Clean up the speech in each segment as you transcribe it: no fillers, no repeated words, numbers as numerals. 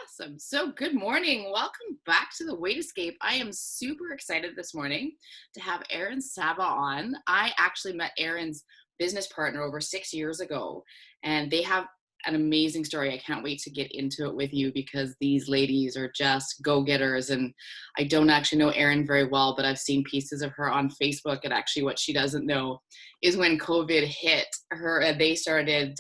Awesome. So, good morning. Welcome back to the Weight Escape. I am super excited this morning to have Erin Saba on. I actually met Erin's business partner over 6 years ago, and they have an amazing story. I can't wait to get into it with you because these ladies are just go getters. And I don't actually know Erin very well, but I've seen pieces of her on Facebook. And actually, what she doesn't know is when COVID hit her, they started.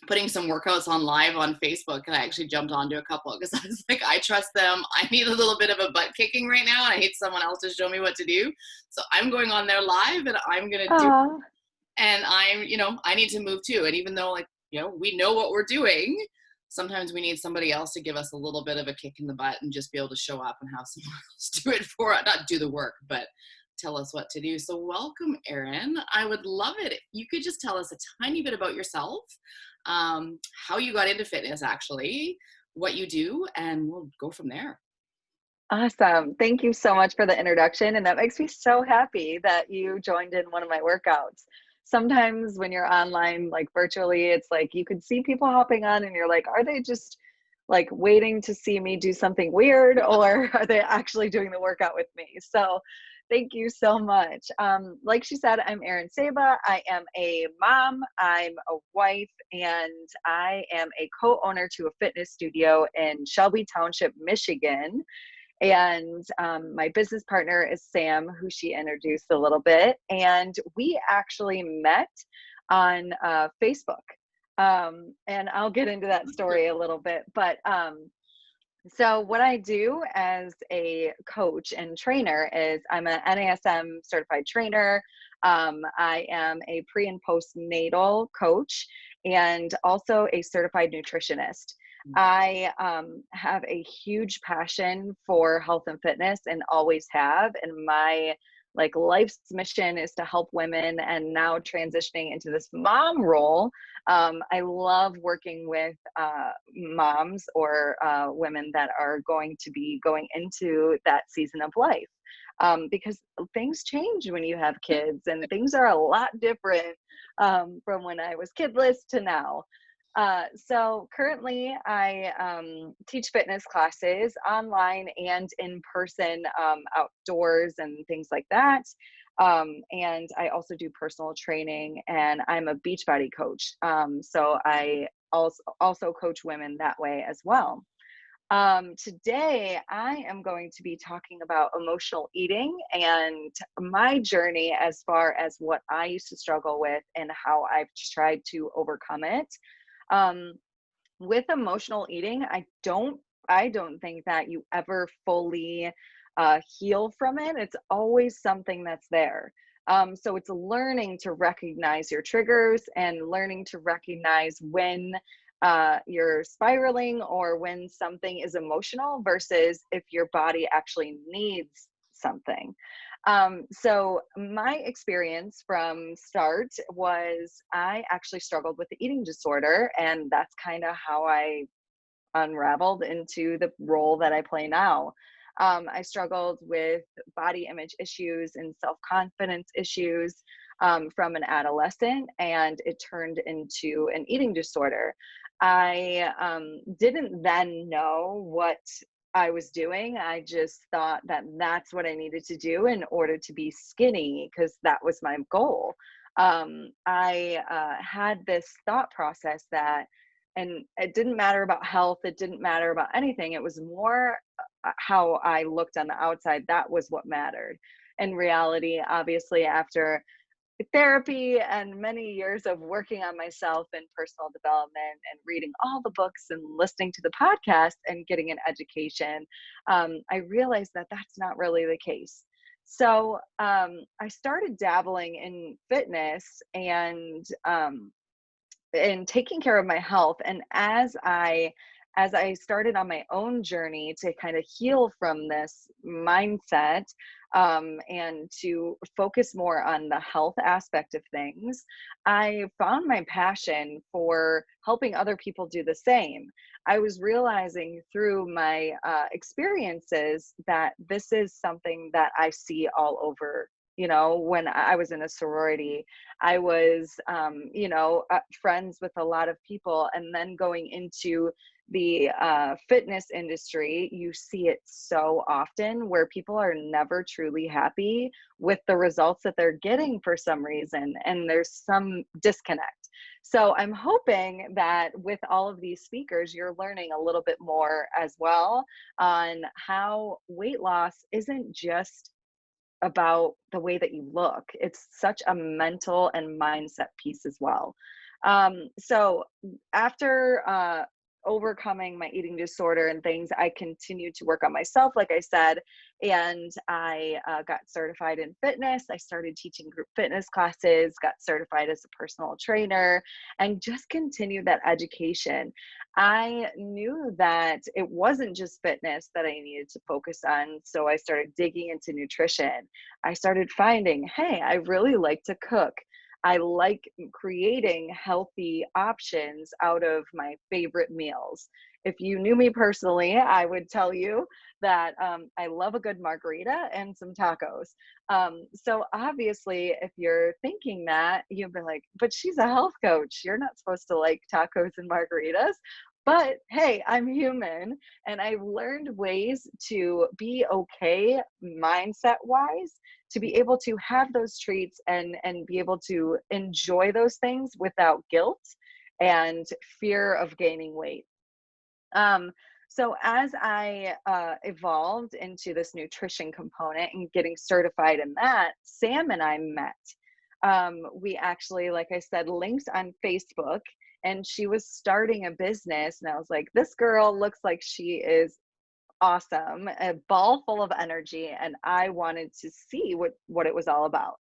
Putting some workouts on live on Facebook, and I actually jumped onto a couple because I was like, I trust them. I need a little bit of a butt kicking right now, and I need someone else to show me what to do. So I'm going on there live, and I'm gonna do. Oh, And I need to move too. And even though, we know what we're doing, sometimes we need somebody else to give us a little bit of a kick in the butt and just be able to show up and have someone else do it for us, not do the work, but tell us what to do. So welcome, Erin. I would love it if you could just tell us a tiny bit about yourself, how you got into fitness, actually, what you do, and we'll go from there. awesome. Thank you so much for the introduction. And that makes me so happy that you joined in one of my workouts. Sometimes when you're online, like virtually, it's like you could see people hopping on and you're like, are they just like waiting to see me do something weird or are they actually doing the workout with me? So thank you so much. Like she said, I'm Erin Saba. I am a mom, I'm a wife, and I am a co-owner to a fitness studio in Shelby Township, Michigan. And my business partner is Sam, who she introduced a little bit. And we actually met on Facebook. And I'll get into that story a little bit. But so, what I do as a coach and trainer is I'm an NASM certified trainer. I am a pre and postnatal coach and also a certified nutritionist. I have a huge passion for health and fitness and always have. And my life's mission is to help women, and now transitioning into this mom role. I love working with moms or women that are going to be going into that season of life, because things change when you have kids, and things are a lot different from when I was kidless to now. So currently I teach fitness classes online and in person, outdoors and things like that. And I also do personal training, and I'm a Beachbody coach. So I also coach women that way as well. Today, I am going to be talking about emotional eating and my journey as far as what I used to struggle with and how I've tried to overcome it. Um, with emotional eating, I don't think that you ever fully heal from it. It's always something that's there. So it's learning to recognize your triggers and learning to recognize when you're spiraling or when something is emotional versus if your body actually needs something. So my experience from start was I actually struggled with the eating disorder, and that's kind of how I unraveled into the role that I play now. I struggled with body image issues and self confidence issues from an adolescent, and it turned into an eating disorder. I didn't then know what I was doing. I just thought that that's what I needed to do in order to be skinny because that was my goal. I had this thought process that, and it didn't matter about health, it didn't matter about anything. It was more how I looked on the outside. That was what mattered. In reality, obviously, after therapy and many years of working on myself in personal development and reading all the books and listening to the podcast and getting an education, I realized that that's not really the case. So I started dabbling in fitness and taking care of my health. And as I started on my own journey to kind of heal from this mindset, and to focus more on the health aspect of things, I found my passion for helping other people do the same. I was realizing through my experiences that this is something that I see all over when I was in a sorority. I was, friends with a lot of people. And then going into the fitness industry, you see it so often where people are never truly happy with the results that they're getting for some reason. And there's some disconnect. So I'm hoping that with all of these speakers, you're learning a little bit more as well on how weight loss isn't just about the way that you look. It's such a mental and mindset piece as well. So after overcoming my eating disorder and things, I continued to work on myself, like I said, and I got certified in fitness. I started teaching group fitness classes, got certified as a personal trainer, and just continued that education. I knew that it wasn't just fitness that I needed to focus on. So I started digging into nutrition. I started finding, hey, I really like to cook. I like creating healthy options out of my favorite meals. If you knew me personally, I would tell you that I love a good margarita and some tacos. So obviously, if you're thinking that, you'd be like, but she's a health coach. You're not supposed to like tacos and margaritas. But hey, I'm human and I've learned ways to be okay mindset wise, to be able to have those treats and be able to enjoy those things without guilt and fear of gaining weight. Um, so as I evolved into this nutrition component and getting certified in that, Sam and I met. We actually, like I said, linked on Facebook, and she was starting a business. And I was like, this girl looks like she is awesome, a ball full of energy, and I wanted to see what it was all about.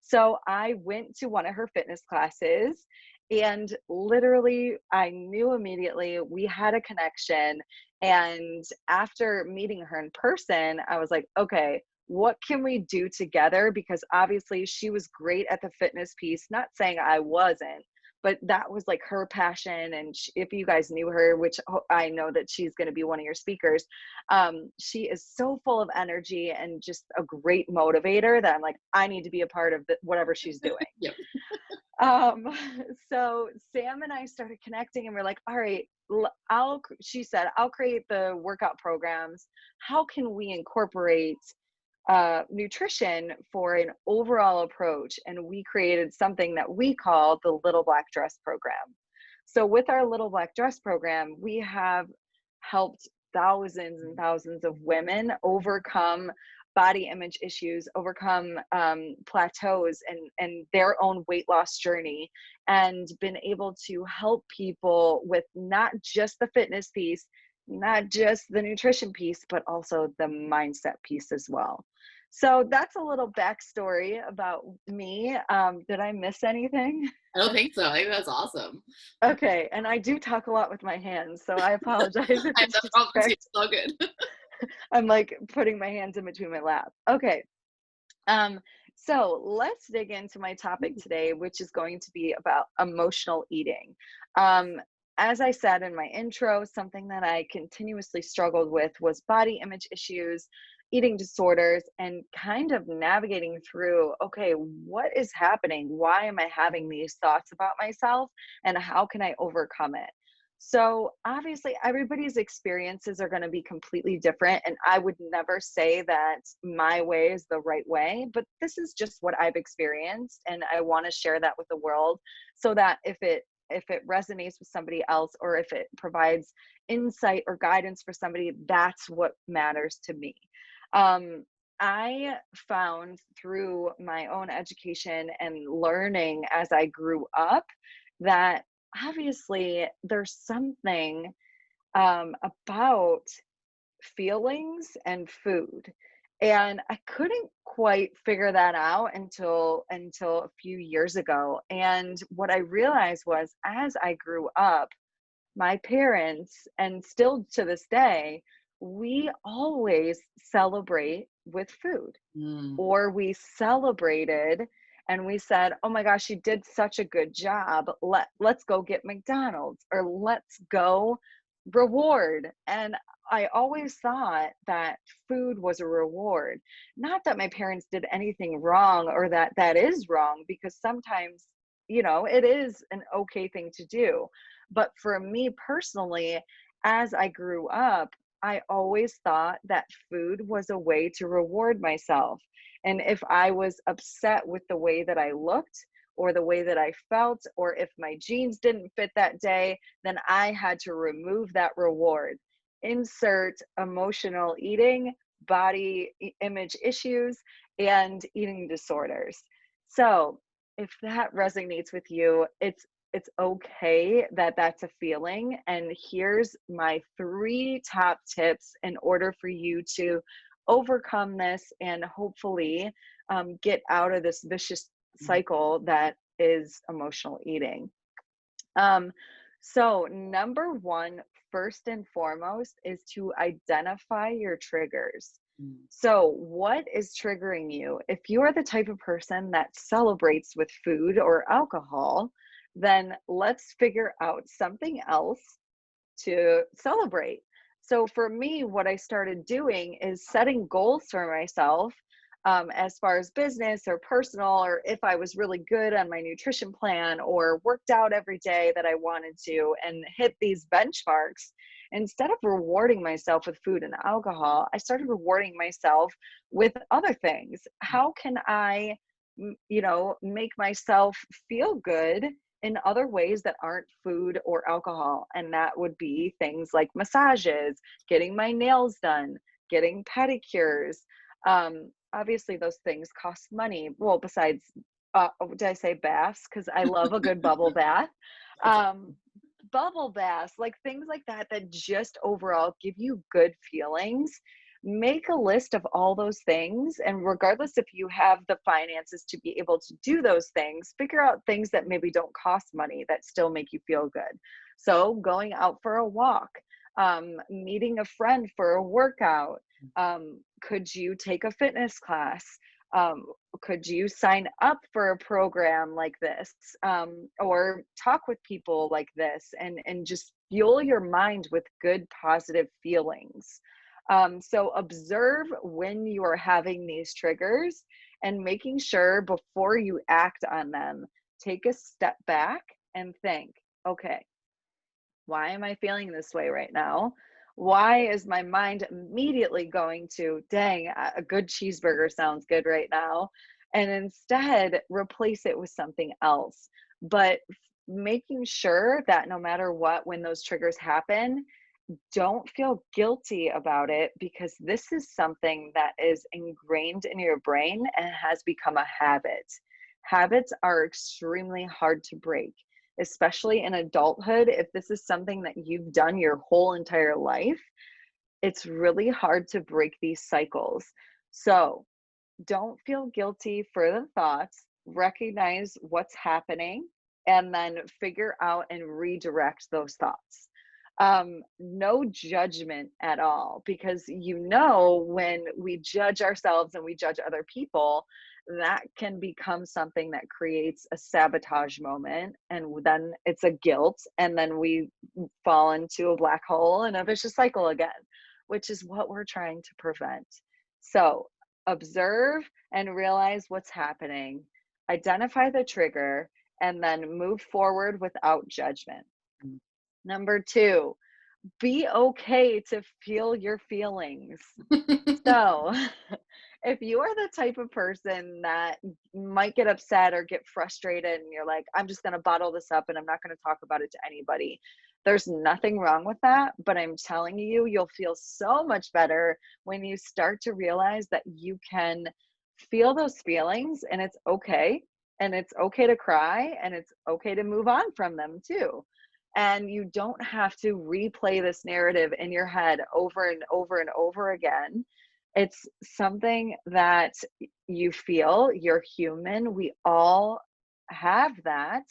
So I went to one of her fitness classes, and literally I knew immediately we had a connection. And after meeting her in person, I was like, okay, what can we do together? Because obviously she was great at the fitness piece, not saying I wasn't, but that was like her passion. And if you guys knew her, which I know that she's going to be one of your speakers, she is so full of energy and just a great motivator that I'm like, I need to be a part of whatever she's doing. Yep. Um, so Sam and I started connecting, and we're like, all right, she said, I'll create the workout programs. How can we incorporate nutrition for an overall approach? And we created something that we call the Little Black Dress program. So with our Little Black Dress program, we have helped thousands and thousands of women overcome body image issues, overcome plateaus and their own weight loss journey, and been able to help people with not just the fitness piece, not just the nutrition piece, but also the mindset piece as well. So that's a little backstory about me. Did I miss anything? I don't think so. I think that's awesome. Okay, and I do talk a lot with my hands, so I apologize if I it's That probably distracting. tastes so good. I'm like putting my hands in between my lap. Okay. Um, so let's dig into my topic today, which is going to be about emotional eating. Um, as I said in my intro, something that I continuously struggled with was body image issues, eating disorders, and kind of navigating through, okay, what is happening? Why am I having these thoughts about myself? And how can I overcome it? So obviously everybody's experiences are going to be completely different. And I would never say that my way is the right way, but this is just what I've experienced. And I want to share that with the world so that if it resonates with somebody else, or if it provides insight or guidance for somebody, that's what matters to me. Um, I found through my own education and learning as I grew up that obviously there's something about feelings and food, and I couldn't quite figure that out until a few years ago. And what I realized was, as I grew up, my parents, and still to this day, we always celebrate with food, Mm. or we celebrated and we said, oh my gosh, you did such a good job, let's go get McDonald's, or let's go reward. And I always thought that food was a reward. Not that my parents did anything wrong or that that is wrong, because sometimes, it is an okay thing to do. But for me personally, as I grew up, I always thought that food was a way to reward myself. And if I was upset with the way that I looked, or the way that I felt, or if my jeans didn't fit that day, then I had to remove that reward. Insert emotional eating, image issues, and eating disorders. So, if that resonates with you, it's okay that that's a feeling. And here's my three top tips in order for you to overcome this and hopefully get out of this vicious cycle that is emotional eating. Um, so, number one, first and foremost, is to identify your triggers. Mm. So, what is triggering you? If you are the type of person that celebrates with food or alcohol, then let's figure out something else to celebrate. So for me, what I started doing is setting goals for myself, as far as business or personal, or if I was really good on my nutrition plan or worked out every day that I wanted to and hit these benchmarks. Instead of rewarding myself with food and alcohol, I started rewarding myself with other things. How can I, make myself feel good in other ways that aren't food or alcohol? And that would be things like massages, getting my nails done, getting pedicures. Obviously, those things cost money. Well, besides, did I say baths? Because I love a good bubble bath. That's Um, Bubble baths, like things like that, that just overall give you good feelings. Make a list of all those things. And regardless if you have the finances to be able to do those things, figure out things that maybe don't cost money that still make you feel good. So, going out for a walk, meeting a friend for a workout. Could you take a fitness class? Um, could you sign up for a program like this, or talk with people like this, and just fuel your mind with good positive feelings? So observe when you are having these triggers and making sure before you act on them, take a step back and think, okay, why am I feeling this way right now? Why is my mind immediately going to, dang, a good cheeseburger sounds good right now? And instead, replace it with something else. But making sure that no matter what, when those triggers happen, don't feel guilty about it, because this is something that is ingrained in your brain and has become a habit. Habits are extremely hard to break, especially in adulthood. If this is something that you've done your whole entire life, it's really hard to break these cycles. So don't feel guilty for the thoughts, recognize what's happening, and then figure out and redirect those thoughts. No judgment at all, because when we judge ourselves and we judge other people, that can become something that creates a sabotage moment, and then it's a guilt, and then we fall into a black hole and a vicious cycle again, which is what we're trying to prevent. So observe and realize what's happening, identify the trigger, and then move forward without judgment. Mm. Number two, be okay to feel your feelings. So, if you are the type of person that might get upset or get frustrated and you're like, I'm just going to bottle this up and I'm not going to talk about it to anybody, there's nothing wrong with that. But I'm telling you, you'll feel so much better when you start to realize that you can feel those feelings and it's okay. And it's okay to cry and it's okay to move on from them too. And you don't have to replay this narrative in your head over and over and over again. It's something that you feel. You're human. We all have that.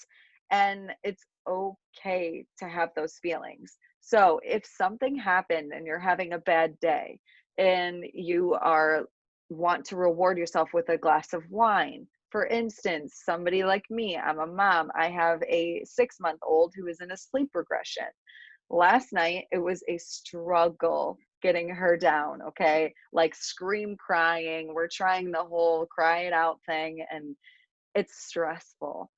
And it's okay to have those feelings. So if something happened and you're having a bad day and you are want to reward yourself with a glass of wine. For instance, somebody like me, I'm a mom. I have a 6-month-old who is in a sleep regression. Last night, it was a struggle getting her down, okay? Like scream crying. We're trying the whole cry it out thing, and it's stressful.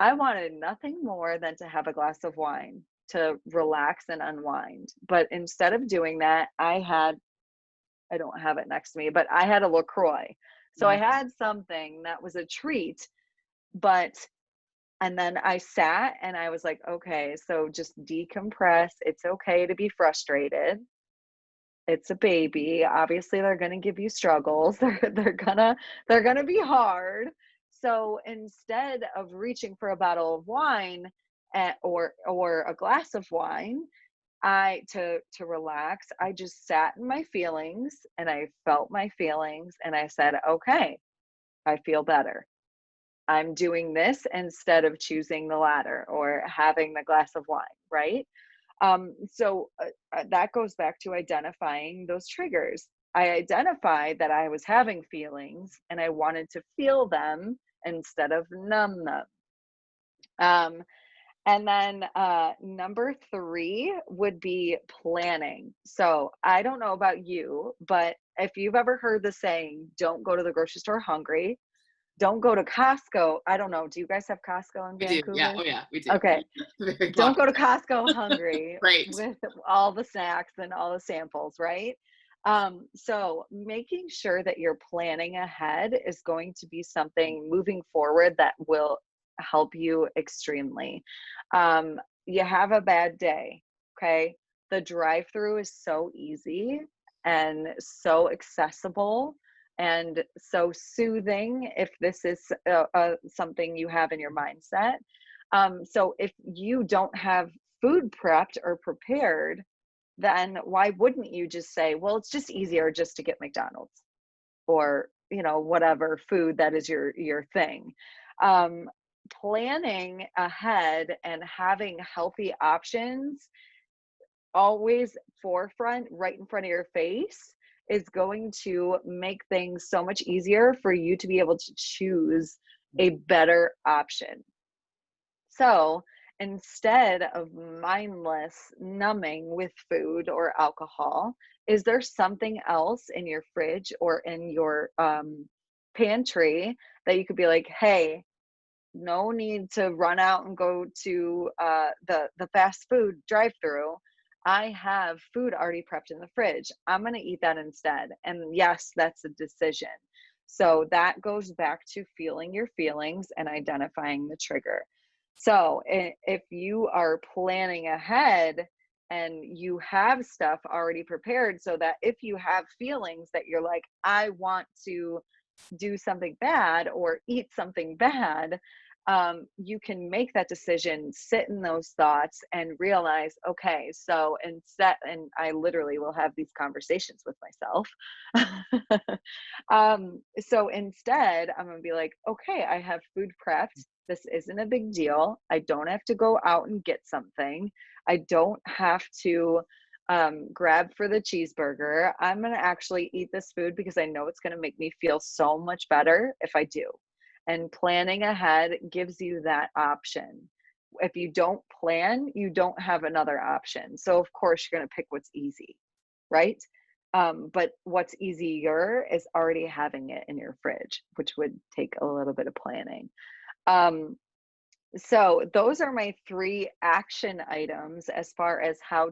I wanted nothing more than to have a glass of wine to relax and unwind. But instead of doing that, I don't have it next to me, but I had a LaCroix. So I Nice. had something that was a treat, but and then I sat and I was like, okay, so just decompress. It's okay to be frustrated. It's a baby. Obviously, they're going to give you struggles. They're gonna be hard. So instead of reaching for a bottle of wine or a glass of wine, I to relax, I just sat in my feelings and I felt my feelings and I said, okay, I feel better. I'm doing this instead of choosing the latter or having the glass of wine, right? That goes back to identifying those triggers. I identified that I was having feelings and I wanted to feel them instead of numb them. Um, and then number three would be planning. So I don't know about you, but if you've ever heard the saying, don't go to the grocery store hungry, don't go to Costco. I don't know. Do you guys have Costco in We do. Yeah. Vancouver? Oh, yeah, we do. Okay. Very Don't go to popular. Costco hungry Right. with all the snacks and all the samples, right? So making sure that you're planning ahead is going to be something moving forward that will help you extremely. You have a bad day, okay? The drive-through is so easy and so accessible and so soothing if this is something you have in your mindset. So if you don't have food prepped or prepared, then why wouldn't you just say, well, it's just easier just to get McDonald's or, whatever food that is your thing. Um, Planning ahead and having healthy options always forefront right in front of your face is going to make things so much easier for you to be able to choose a better option. So instead of mindless numbing with food or alcohol, is there something else in your fridge or in your pantry that you could be like, hey, no need to run out and go to the fast food drive-through. I have food already prepped in the fridge. I'm going to eat that instead. And yes, that's a decision. So that goes back to feeling your feelings and identifying the trigger. So if you are planning ahead and you have stuff already prepared so that if you have feelings that you're like, I want to do something bad or eat something bad, you can make that decision, sit in those thoughts, and realize, okay, so instead, and I literally will have these conversations with myself. So instead, I'm gonna be like, okay, I have food prepped. This isn't a big deal. I don't have to go out and get something. I don't have to grab for the cheeseburger. I'm going to actually eat this food because I know it's going to make me feel so much better if I do. And planning ahead gives you that option. If you don't plan, you don't have another option. So, of course, you're going to pick what's easy, right? But what's easier is already having it in your fridge, which would take a little bit of planning. Um, so those are my three action items as far as how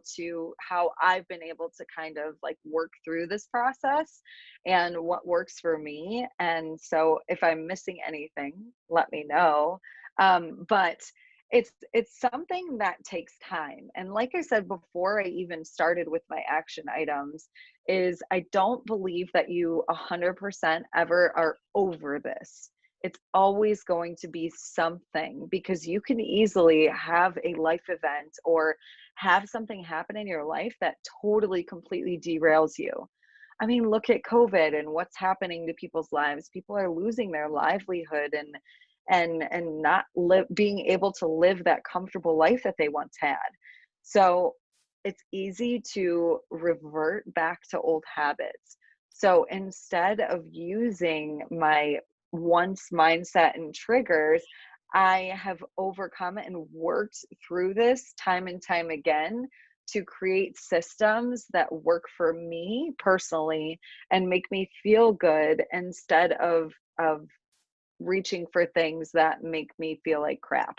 I've been able to kind of like work through this process and what works for me. And so if I'm missing anything, let me know. But it's something that takes time. And like I said before I even started with my action items, is I don't believe that you 100% ever are over this. It's always going to be something because you can easily have a life event or have something happen in your life that totally completely derails you. I mean, look at COVID and what's happening to people's lives. People are losing their livelihood and not being able to live that comfortable life that they once had. So it's easy to revert back to old habits. So instead of using my once mindset and triggers, I have overcome and worked through this time and time again to create systems that work for me personally and make me feel good instead of reaching for things that make me feel like crap,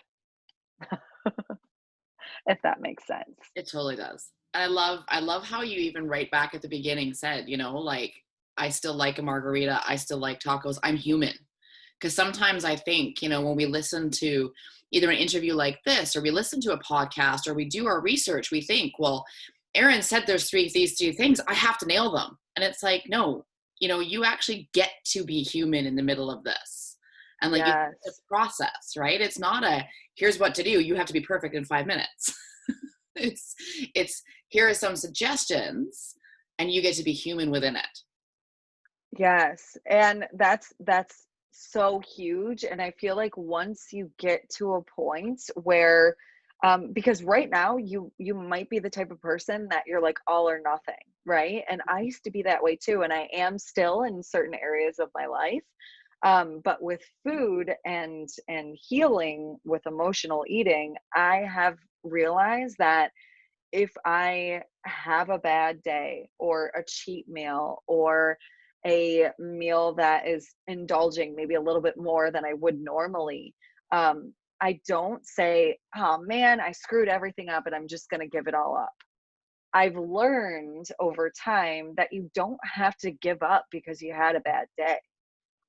if that makes sense. It totally does. I love how you even right back at the beginning said, like, I still like a margarita, I still like tacos, I'm human. Because sometimes I think, when we listen to either an interview like this, or we listen to a podcast, or we do our research, we think, well, Erin said these three things, I have to nail them. And it's like, no, you actually get to be human in the middle of this. And like, it's Yes. a process, right? It's not a, here's what to do, you have to be perfect in 5 minutes. it's it's here are some suggestions, and you get to be human within it. Yes, and that's so huge, and I feel like once you get to a point where, because right now you might be the type of person that you're like all or nothing, right? And I used to be that way too, and I am still in certain areas of my life. But with food and healing with emotional eating, I have realized that if I have a bad day or a cheat meal or a meal that is indulging maybe a little bit more than I would normally, I don't say, oh man, I screwed everything up and I'm just going to give it all up. I've learned over time that you don't have to give up because you had a bad day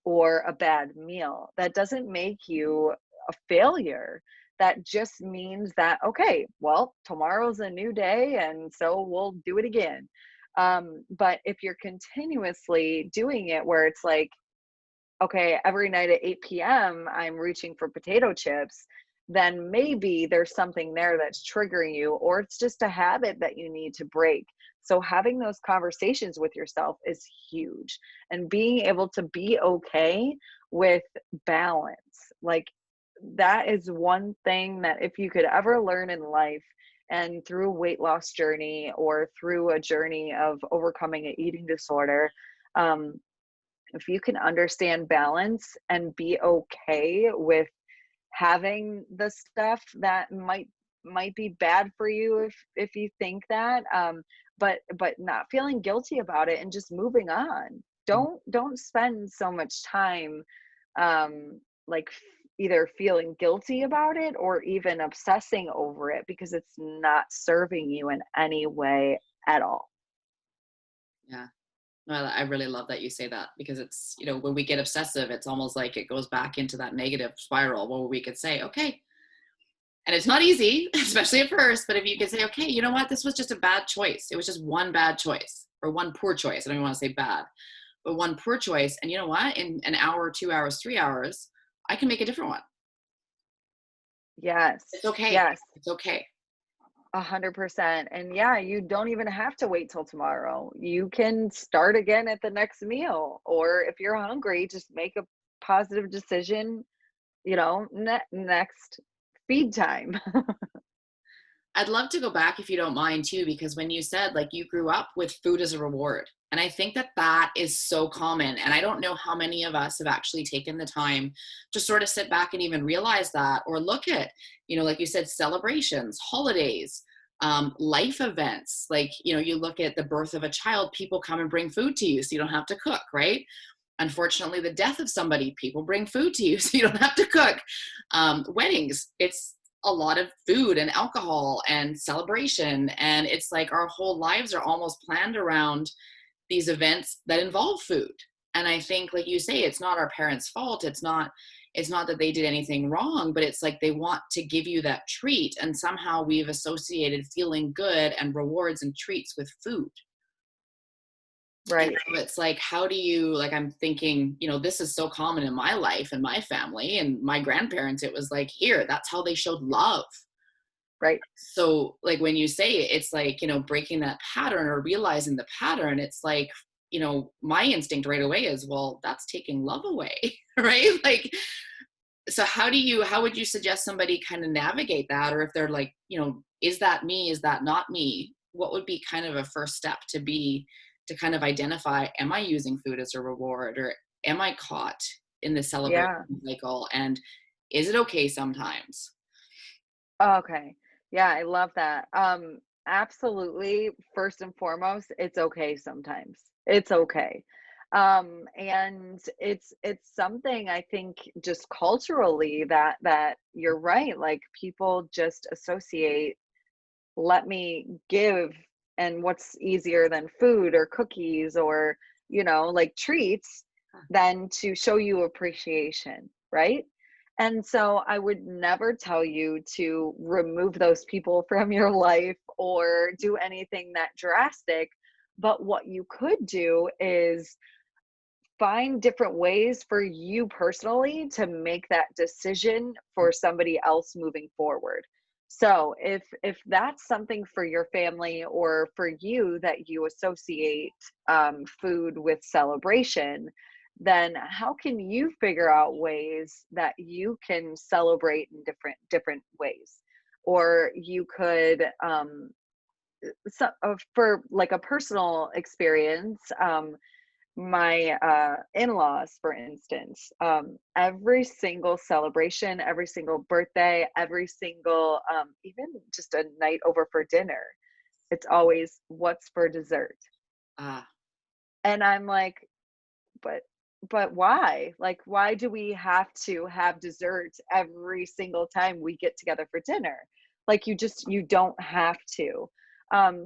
or a bad meal. That doesn't make you a failure. That just means that, okay, well, tomorrow's a new day, and so we'll do it again. But if you're continuously doing it where it's like, okay, every night at 8 p.m., I'm reaching for potato chips, then maybe there's something there that's triggering you, or it's just a habit that you need to break. So, having those conversations with yourself is huge, and being able to be okay with balance. Like, that is one thing that if you could ever learn in life, and through a weight loss journey or through a journey of overcoming an eating disorder, um, if you can understand balance and be okay with having the stuff that might be bad for you if you think that, but not feeling guilty about it and just moving on. Don't spend so much time, like either feeling guilty about it or even obsessing over it, because it's not serving you in any way at all. Yeah. Well, I really love that you say that, because it's, when we get obsessive, it's almost like it goes back into that negative spiral where we could say, okay, and it's not easy, especially at first, but if you could say, okay, you know what, this was just a bad choice. It was just one bad choice or one poor choice. I don't even want to say bad, but one poor choice. And you know what, in an hour, 2 hours, 3 hours, I can make a different one. It's Yes, okay. yes. It's okay. 100%. And yeah, you don't even have to wait till tomorrow. You can start again at the next meal. Or if you're hungry, just make a positive decision, next feed time. I'd love to go back if you don't mind too, because when you said like you grew up with food as a reward, and I think that that is so common. And I don't know how many of us have actually taken the time to sort of sit back and even realize that, or look at, like you said, celebrations, holidays, life events. Like, you look at the birth of a child, people come and bring food to you so you don't have to cook, right? Unfortunately, the death of somebody, people bring food to you so you don't have to cook. Weddings, it's a lot of food and alcohol and celebration. And it's like our whole lives are almost planned around these events that involve food. And I think, like you say, it's not our parents' fault. It's not that they did anything wrong, but it's like they want to give you that treat. And somehow we've associated feeling good and rewards and treats with food. And Right, so it's like, how do you, like, I'm thinking, this is so common in my life and my family and my grandparents. It was like, here, that's how they showed love. right. So, like, when you say it, it's like, breaking that pattern or realizing the pattern, it's like, my instinct right away is, well, that's taking love away, right? Like, so how would you suggest somebody kind of navigate that? Or if they're like, is that me? Is that not me? What would be kind of a first step to kind of identify, am I using food as a reward, or am I caught in the celebration Yeah. cycle? And is it okay sometimes? Okay. Yeah, I love that. Absolutely. First and foremost, it's okay sometimes. It's okay. And it's something I think just culturally that you're right. Like people just associate let me give and what's easier than food or cookies or like treats than to show you appreciation, right? And so I would never tell you to remove those people from your life or do anything that drastic, but what you could do is find different ways for you personally to make that decision for somebody else moving forward. So if that's something for your family or for you that you associate food with celebration, then how can you figure out ways that you can celebrate in different ways? Or you could for like a personal experience. My in-laws, for instance, every single celebration, every single birthday, every single even just a night over for dinner, it's always what's for dessert. Ah, And I'm like, but but why? Like, why do we have to have dessert every single time we get together for dinner? Like, you don't have to.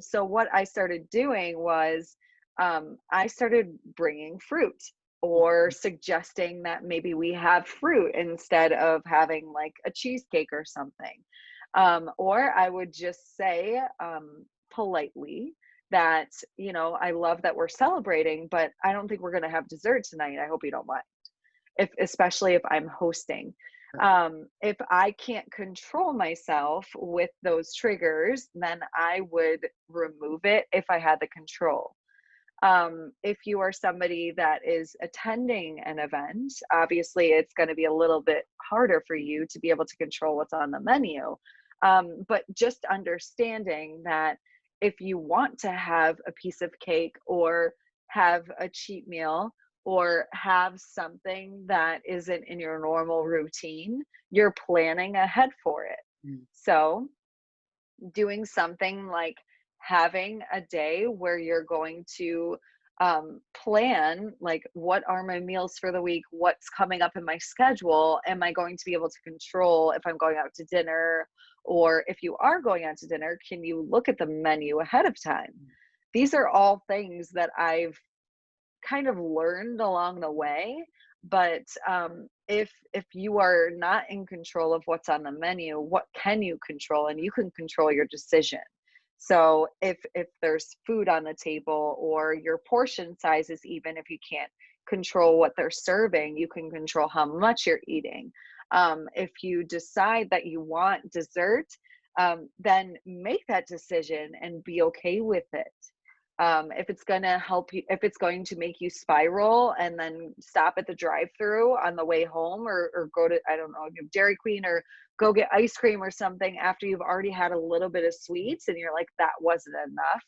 So what I started doing was I started bringing fruit or suggesting that maybe we have fruit instead of having like a cheesecake or something. Or I would just say politely that, I love that we're celebrating, but I don't think we're going to have dessert tonight. I hope you don't mind. If especially if I'm hosting. If I can't control myself with those triggers, then I would remove it if I had the control. If you are somebody that is attending an event, obviously it's going to be a little bit harder for you to be able to control what's on the menu. But just understanding that if you want to have a piece of cake or have a cheat meal or have something that isn't in your normal routine, you're planning ahead for it. mm, So, doing something like having a day where you're going to plan like what are my meals for the week, what's coming up in my schedule, am I going to be able to control if I'm going out to dinner, or if you are going out to dinner, can you look at the menu ahead of time? These are all things that I've kind of learned along the way. But if you are not in control of what's on the menu, what can you control? And you can control your decision. So if there's food on the table or your portion sizes, even if you can't control what they're serving, you can control how much you're eating. If you decide that you want dessert, then make that decision and be okay with it. If it's going to help you, if it's going to make you spiral and then stop at the drive through on the way home, or go to, I don't know, if you have Dairy Queen, or go get ice cream or something after you've already had a little bit of sweets and you're like, that wasn't enough,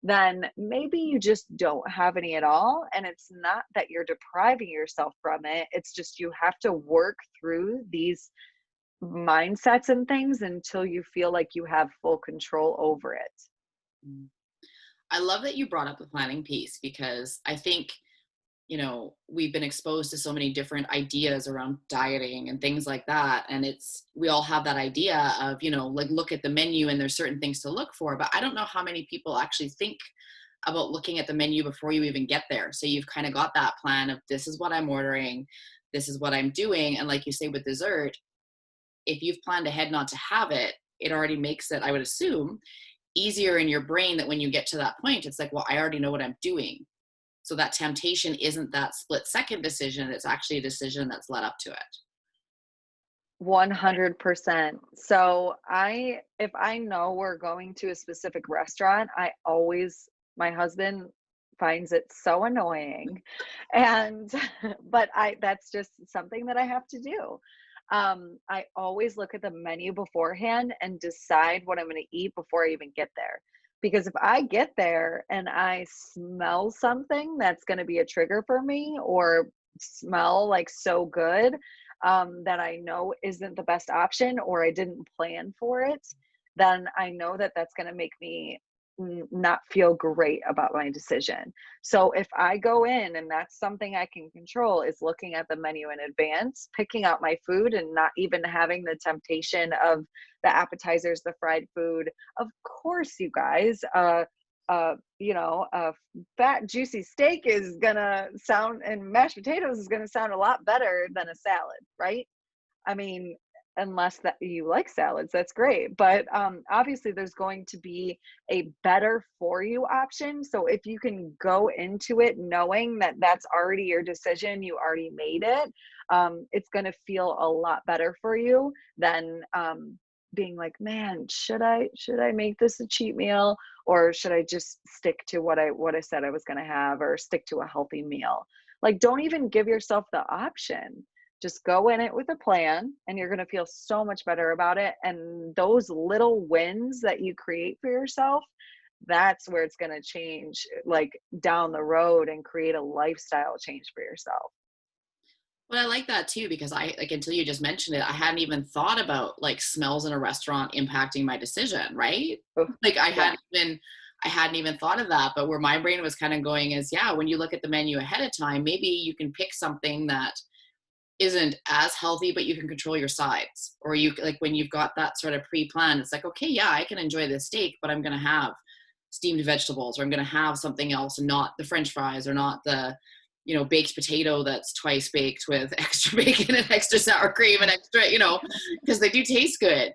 then maybe you just don't have any at all. And it's not that you're depriving yourself from it. It's just you have to work through these mindsets and things until you feel like you have full control over it. mm. I love that you brought up the planning piece because I think, we've been exposed to so many different ideas around dieting and things like that. And we all have that idea of, like look at the menu and there's certain things to look for. But I don't know how many people actually think about looking at the menu before you even get there. So you've kind of got that plan of this is what I'm ordering, this is what I'm doing. And like you say with dessert, if you've planned ahead not to have it, it already makes it, I would assume, easier in your brain that when you get to that point, it's like, well, I already know what I'm doing. So that temptation isn't that split second decision. It's actually a decision that's led up to it. 100%. So if I know we're going to a specific restaurant, my husband finds it so annoying. And, but that's just something that I have to do. I always look at the menu beforehand and decide what I'm going to eat before I even get there. Because if I get there and I smell something that's going to be a trigger for me, or smell like so good, that I know isn't the best option, or I didn't plan for it, then I know that that's going to make me not feel great about my decision. So if I go in and that's something I can control, is looking at the menu in advance, picking out my food and not even having the temptation of the appetizers, the fried food. Of course, you guys, a fat juicy steak is gonna sound, and mashed potatoes is gonna sound a lot better than a salad, right? I mean, unless that you like salads, that's great. But obviously, there's going to be a better for you option. So if you can go into it knowing that that's already your decision, you already made it, it's going to feel a lot better for you than being like, man, should I make this a cheat meal, or should I just stick to what I said I was going to have, or stick to a healthy meal? Like, don't even give yourself the option. Just go in it with a plan, and you're going to feel so much better about it. And those little wins that you create for yourself, that's where it's going to change, like down the road, and create a lifestyle change for yourself. But I like that too, because I like, until you just mentioned it, I hadn't even thought about like smells in a restaurant impacting my decision, right? Oh, Like yeah. I hadn't even thought of that. But where my brain was kind of going is, yeah, when you look at the menu ahead of time, maybe you can pick something that isn't as healthy, but you can control your sides. Or you like when you've got that sort of pre-planned, it's like, okay, yeah, I can enjoy this steak, but I'm gonna have steamed vegetables, or I'm gonna have something else, and not the French fries, or not the baked potato that's twice baked with extra bacon and extra sour cream and extra, because they do taste good.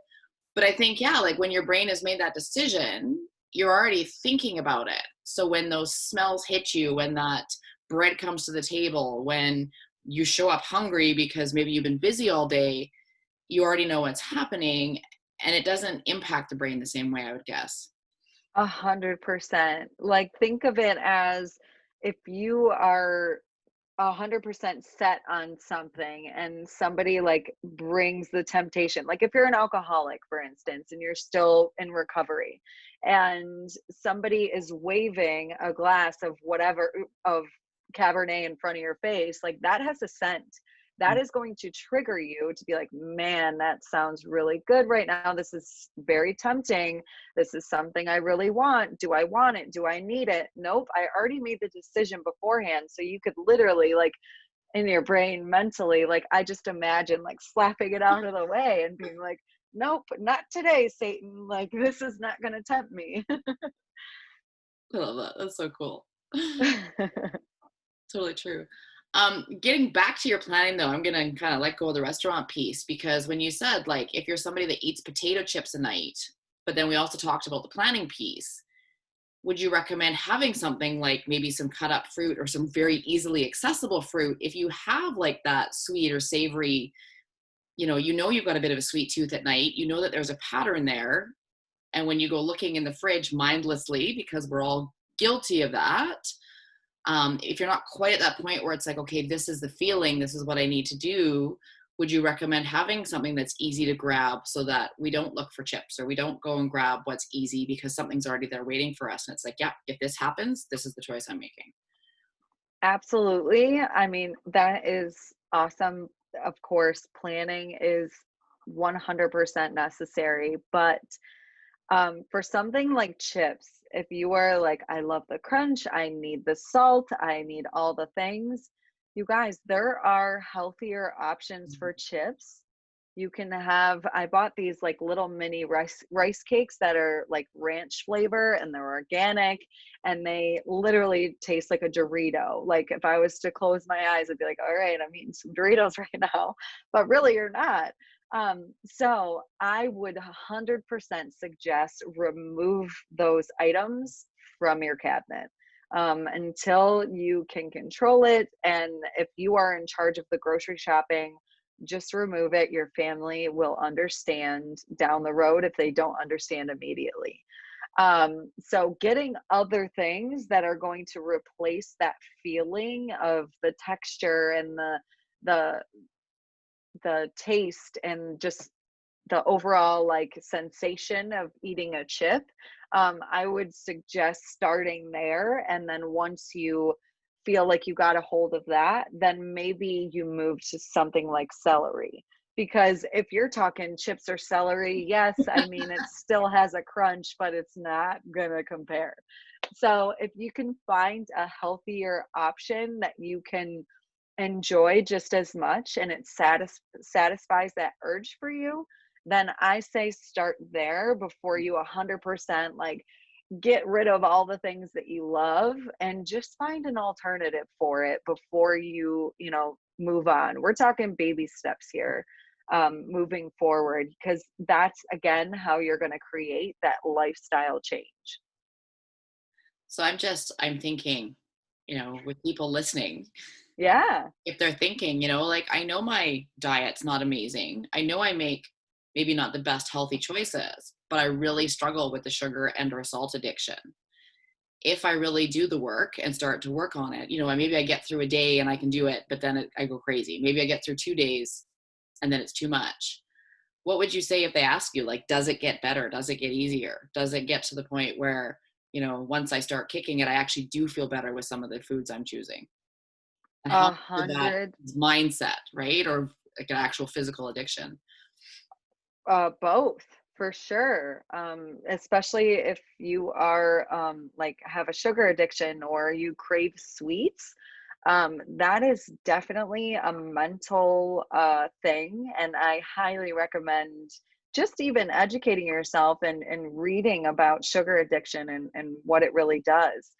But I think, yeah, like when your brain has made that decision, you're already thinking about it. So when those smells hit you, when that bread comes to the table, when you show up hungry because maybe you've been busy all day, you already know what's happening, and it doesn't impact the brain the same way, I would guess. 100%. Like, think of it as, if you are 100% set on something and somebody like brings the temptation, like if you're an alcoholic for instance and you're still in recovery, and somebody is waving a glass of whatever, of cabernet in front of your face, like that has a scent that is going to trigger you to be like, man, that sounds really good right now, this is very tempting, this is something I really want, do I want it, do I need it? Nope, I already made the decision beforehand. So you could literally, like, in your brain mentally, like, I just imagine like slapping it out of the way and being like, nope, not today, Satan, like this is not going to tempt me. I love that. That's so cool. Totally true. Getting back to your planning though, I'm gonna kind of let go of the restaurant piece, because when you said like if you're somebody that eats potato chips a night, but then we also talked about the planning piece, would you recommend having something like maybe some cut up fruit or some very easily accessible fruit if you have like that sweet or savory, you've got a bit of a sweet tooth at night, that there's a pattern there, and when you go looking in the fridge mindlessly, because we're all guilty of that, if you're not quite at that point where it's like, okay, this is the feeling, this is what I need to do, would you recommend having something that's easy to grab so that we don't look for chips, or we don't go and grab what's easy because something's already there waiting for us? And it's like, yeah, if this happens, this is the choice I'm making. Absolutely. I mean, that is awesome. Of course, planning is 100% necessary, but for something like chips, if you are like, I love the crunch, I need the salt, I need all the things, you guys, there are healthier options for chips. You can have, I bought these like little mini rice cakes that are like ranch flavor, and they're organic, and they literally taste like a Dorito. Like if I was to close my eyes, I'd be like, all right, I'm eating some Doritos right now, but really you're not. So I would 100% suggest remove those items from your cabinet until you can control it. And if you are in charge of the grocery shopping, just remove it. Your family will understand down the road if they don't understand immediately. So getting other things that are going to replace that feeling of the texture and the the taste and just the overall like sensation of eating a chip, I would suggest starting there. And then once you feel like you got a hold of that, then maybe you move to something like celery. Because if you're talking chips or celery, yes, I mean, it still has a crunch, but it's not gonna compare. So if you can find a healthier option that you can enjoy just as much and it satisfies that urge for you, then I say start there before you 100% like get rid of all the things that you love and just find an alternative for it before you move on. We're talking baby steps here, moving forward, because that's again how you're going to create that lifestyle change. So I'm thinking, with people listening, Yeah. if they're thinking, like I know my diet's not amazing. I know I make maybe not the best healthy choices, but I really struggle with the sugar and or salt addiction. If I really do the work and start to work on it, and maybe I get through a day and I can do it, but then I go crazy. Maybe I get through 2 days and then it's too much. What would you say if they ask you, like, does it get better? Does it get easier? Does it get to the point where, once I start kicking it, I actually do feel better with some of the foods I'm choosing? And how A much of that hundred. is mindset, right? Or like an actual physical addiction? Both for sure. Especially if you are like have a sugar addiction or you crave sweets. That is definitely a mental thing, and I highly recommend just even educating yourself and reading about sugar addiction and what it really does.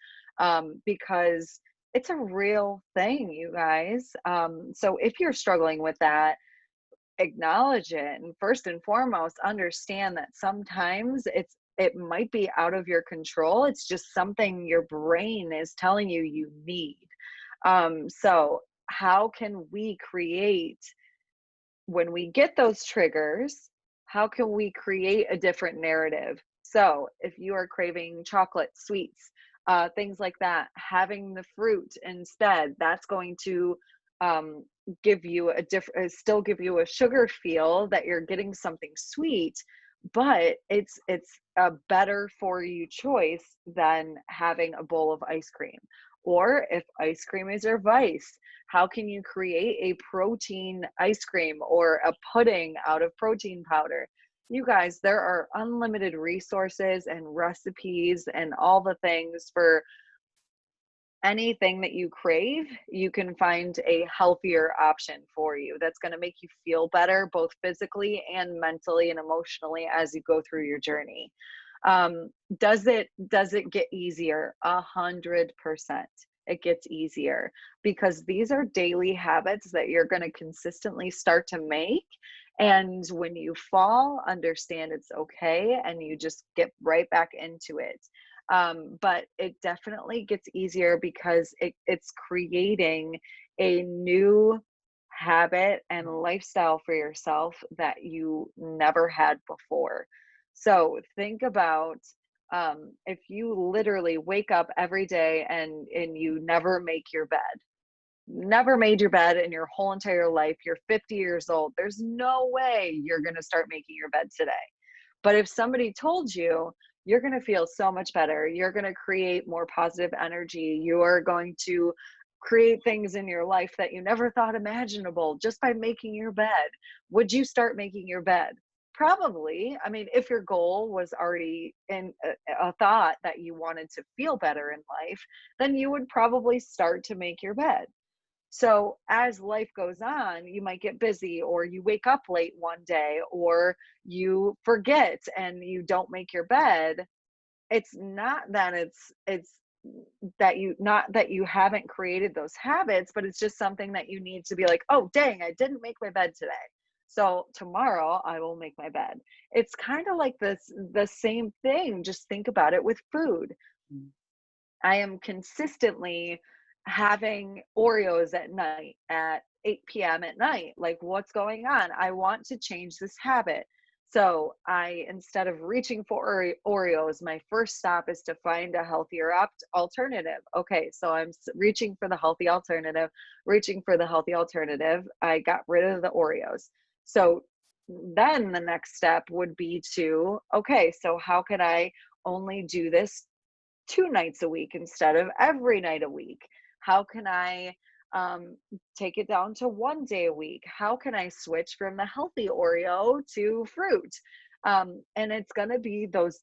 Because it's a real thing, you guys. So if you're struggling with that, acknowledge it, and first and foremost understand that sometimes it might be out of your control. It's just something your brain is telling you you need. So how can we create, when we get those triggers, how can we create a different narrative? So if you are craving chocolate, sweets, things like that, having the fruit instead, that's going to um, give you a different, still give you a sugar feel that you're getting something sweet, but it's a better for you choice than having a bowl of ice cream. Or if ice cream is your vice, how can you create a protein ice cream or a pudding out of protein powder? You guys, there are unlimited resources and recipes and all the things for anything that you crave. You can find a healthier option for you that's going to make you feel better, both physically and mentally and emotionally as you go through your journey. Um, does it get easier? 100%. It gets easier because these are daily habits that you're going to consistently start to make. And when you fall, understand it's okay and you just get right back into it. But it definitely gets easier because it's creating a new habit and lifestyle for yourself that you never had before. So think about, if you literally wake up every day and you never make your bed, never made your bed in your whole entire life, you're 50 years old, there's no way you're going to start making your bed today. But if somebody told you, you're going to feel so much better, you're going to create more positive energy, you're going to create things in your life that you never thought imaginable just by making your bed, would you start making your bed? Probably. I mean, if your goal was already in a thought that you wanted to feel better in life, then you would probably start to make your bed. So as life goes on, you might get busy or you wake up late one day or you forget and you don't make your bed. It's not that it's that you not that you haven't created those habits, but it's just something that you need to be like, "Oh, dang, I didn't make my bed today. So tomorrow I will make my bed." It's kind of like the same thing. Just think about it with food. Mm. I am consistently having Oreos at night at 8 p.m. at night. Like, what's going on? I want to change this habit. So I, instead of reaching for Oreos, my first stop is to find a healthier alternative. Okay, so I'm reaching for the healthy alternative, reaching for the healthy alternative. I got rid of the Oreos. So then the next step would be to, okay, so how can I only do this 2 nights a week instead of every night a week? How can I Um, take it down to 1 day a week. How can I switch from the healthy Oreo to fruit? And it's going to be those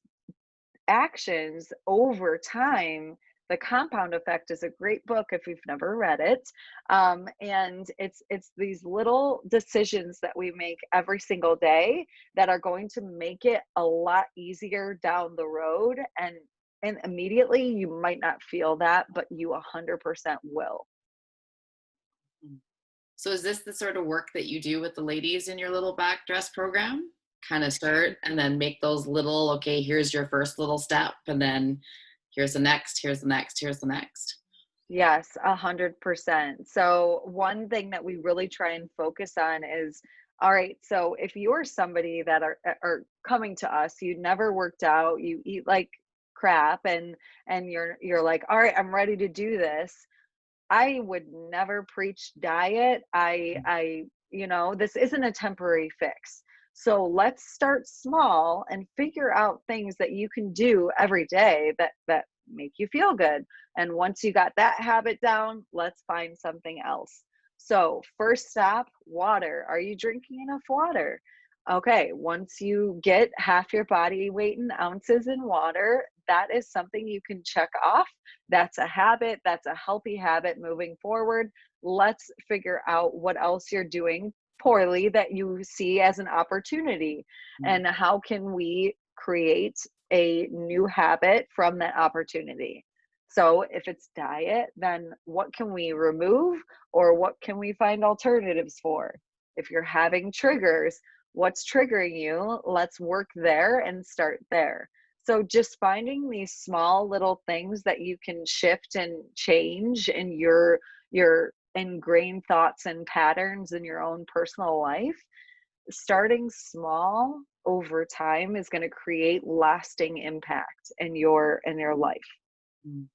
actions over time. The Compound Effect is a great book if you've never read it. And it's these little decisions that we make every single day that are going to make it a lot easier down the road. And immediately you might not feel that, but you 100% will. Mm. So is this the sort of work that you do with the ladies in your little back dress program? Kind of start and then make those little, okay, here's your first little step, and then here's the next, here's the next, here's the next. Yes, 100%. So one thing that we really try and focus on is, all right, so if you're somebody that are coming to us, you never worked out, you eat like crap, and you're like, all right, I'm ready to do this. I would never preach diet. This isn't a temporary fix. So let's start small and figure out things that you can do every day that make you feel good. And once you got that habit down, let's find something else. So, first stop, water. Are you drinking enough water? Okay, once you get half your body weight in ounces in water, that is something you can check off. That's a habit, that's a healthy habit moving forward. Let's figure out what else you're doing poorly that you see as an opportunity, Mm. and how can we create a new habit from that opportunity. So if it's diet, then what can we remove, or what can we find alternatives for? If you're having triggers, what's triggering you? Let's work there and start there. So just finding these small little things that you can shift and change in your ingrained thoughts and patterns in your own personal life, starting small over time is going to create lasting impact in your life. Mm.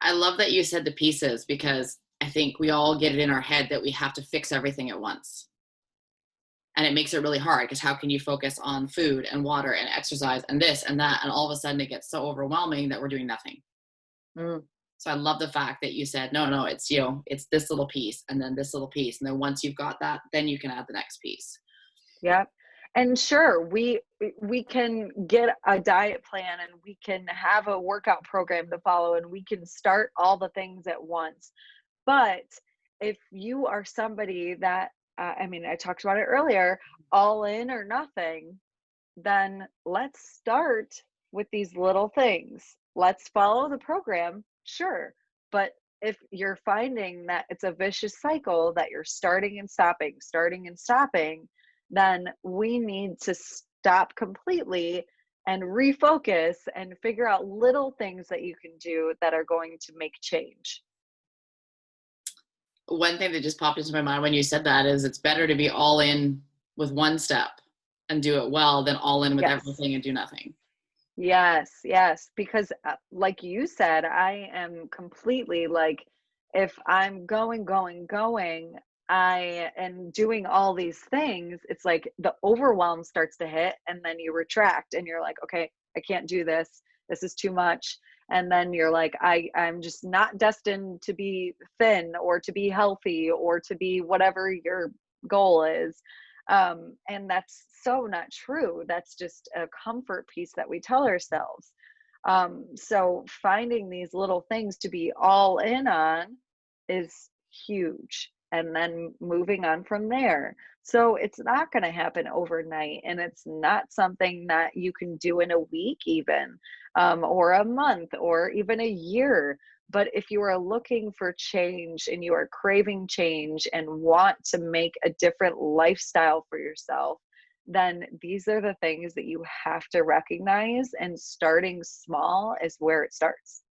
I love that you said the pieces, because I think we all get it in our head that we have to fix everything at once. And it makes it really hard, because how can you focus on food and water and exercise and this and that? And all of a sudden it gets so overwhelming that we're doing nothing. Mm, So I love the fact that you said, no, no, it's, it's this little piece and then this little piece. And then once you've got that, then you can add the next piece. yeah. And sure, we can get a diet plan and we can have a workout program to follow and we can start all the things at once. But if you are somebody that, I mean, I talked about it earlier, all in or nothing, then let's start with these little things. Let's follow the program, sure. But if you're finding that it's a vicious cycle that you're starting and stopping, then we need to stop completely and refocus and figure out little things that you can do that are going to make change. One thing that just popped into my mind when you said that is, it's better to be all in with one step and do it well than all in with Yes. everything and do nothing. Yes, yes, because like you said, I am completely like, if I'm going, I am doing all these things, it's like the overwhelm starts to hit, and then you retract and you're like, okay, I can't do this. This is too much. And then you're like, I'm just not destined to be thin or to be healthy or to be whatever your goal is. And that's so not true. That's just a comfort piece that we tell ourselves. So finding these little things to be all in on is huge. And then moving on from there. So it's not going to happen overnight. And it's not something that you can do in a week, even, or a month, or even a year. But if you are looking for change and you are craving change and want to make a different lifestyle for yourself, then these are the things that you have to recognize. And starting small is where it starts.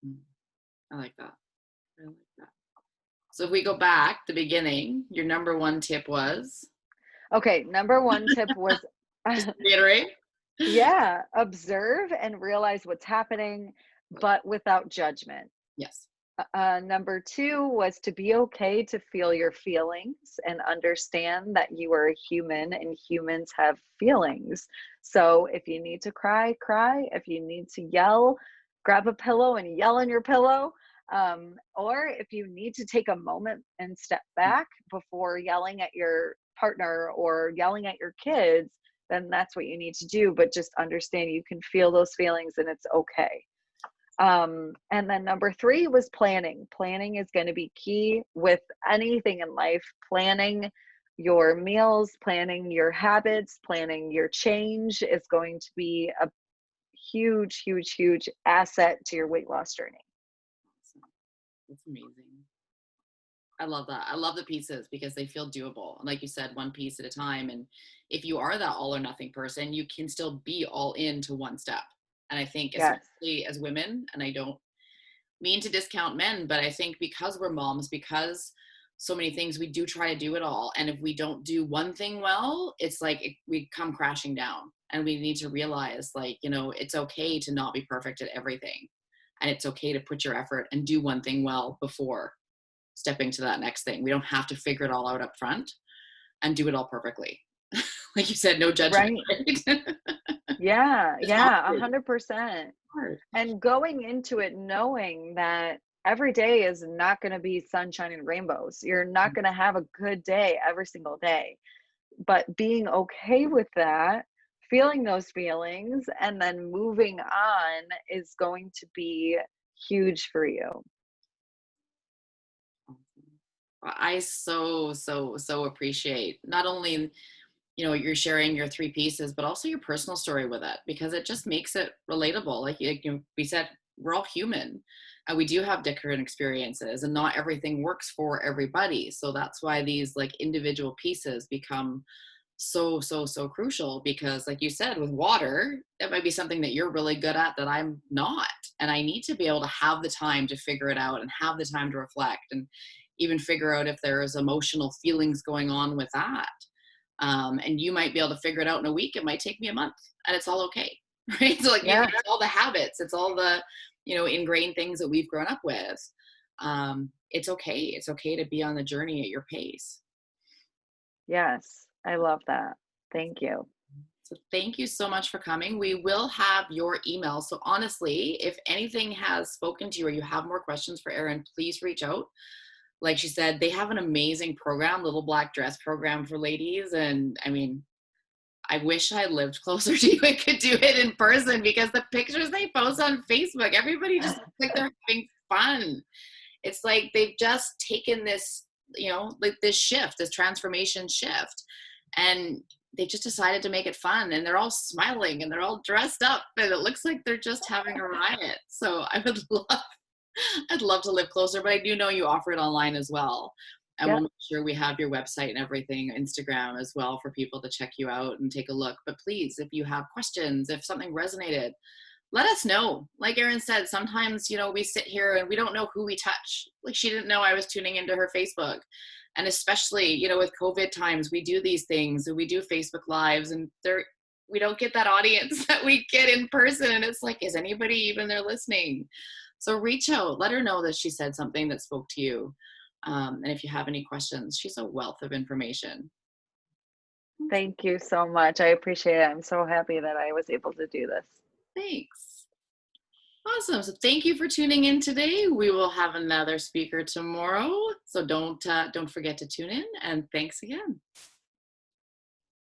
Mm. I like that. I like that. So if we go back the beginning, your number one tip was, Okay, number one tip was just reiterate. yeah, observe and realize what's happening, but without judgment. Yes. Number two was to be okay to feel your feelings and understand that you are a human and humans have feelings. So if you need to cry, cry. If you need to yell, grab a pillow and yell in your pillow. Or if you need to take a moment and step back before yelling at your partner or yelling at your kids, then that's what you need to do. But just understand you can feel those feelings and it's okay. And then number three was planning. Planning is going to be key with anything in life. Planning your meals, planning your habits, planning your change is going to be a huge, huge, huge asset to your weight loss journey. That's amazing. I love that. I love the pieces because they feel doable. And like you said, one piece at a time. And if you are that all or nothing person, you can still be all into one step. And I think, Yes. especially as women, and I don't mean to discount men, but I think because we're moms, because so many things, we do try to do it all. And if we don't do one thing well, it's like we come crashing down. And we need to realize, like, it's okay to not be perfect at everything. And it's okay to put your effort and do one thing well before stepping to that next thing. We don't have to figure it all out up front and do it all perfectly. Like you said, no judgment. Right. Right? Yeah. It's Yeah. hard. 100%. Hard. And going into it knowing that every day is not going to be sunshine and rainbows. You're not going to have a good day every single day. But being okay with that, feeling those feelings, and then moving on is going to be huge for you. I so appreciate not only you're sharing your three pieces, but also your personal story with it, because it just makes it relatable. Like we said, we're all human and we do have different experiences and not everything works for everybody. So that's why these like individual pieces become so crucial, because like you said, with water, that might be something that you're really good at that I'm not. And I need to be able to have the time to figure it out and have the time to reflect and even figure out if there's emotional feelings going on with that. And you might be able to figure it out in a week. It might take me a month, and it's all okay. Right. So like Yeah. it's all the habits, it's all the, ingrained things that we've grown up with. It's okay. It's okay to be on the journey at your pace. Yes. I love that. Thank you. So thank you so much for coming. We will have your email. So honestly, if anything has spoken to you or you have more questions for Erin, please reach out. Like she said, they have an amazing program, Little Black Dress program for ladies. And I mean, I wish I lived closer to you and could do it in person, because the pictures they post on Facebook, everybody just looks like they're having fun. It's like they've just taken this, like this shift, this transformation shift, and they just decided to make it fun, and they're all smiling and they're all dressed up and it looks like they're just having a riot. So I'd love to live closer, but I do know you offer it online as well. And we'll Yep. make sure we have your website and everything, Instagram as well, for people to check you out and take a look. But please, if you have questions, if something resonated, let us know. Like Erin said, sometimes, we sit here and we don't know who we touch. Like she didn't know I was tuning into her Facebook. And especially, with COVID times, we do these things and we do Facebook Lives, and we don't get that audience that we get in person. And it's like, is anybody even there listening? So reach out, let her know that she said something that spoke to you. And if you have any questions, she's a wealth of information. Thank you so much. I appreciate it. I'm so happy that I was able to do this. Thanks. Awesome. So thank you for tuning in today. We will have another speaker tomorrow. So don't forget to tune in, and thanks again.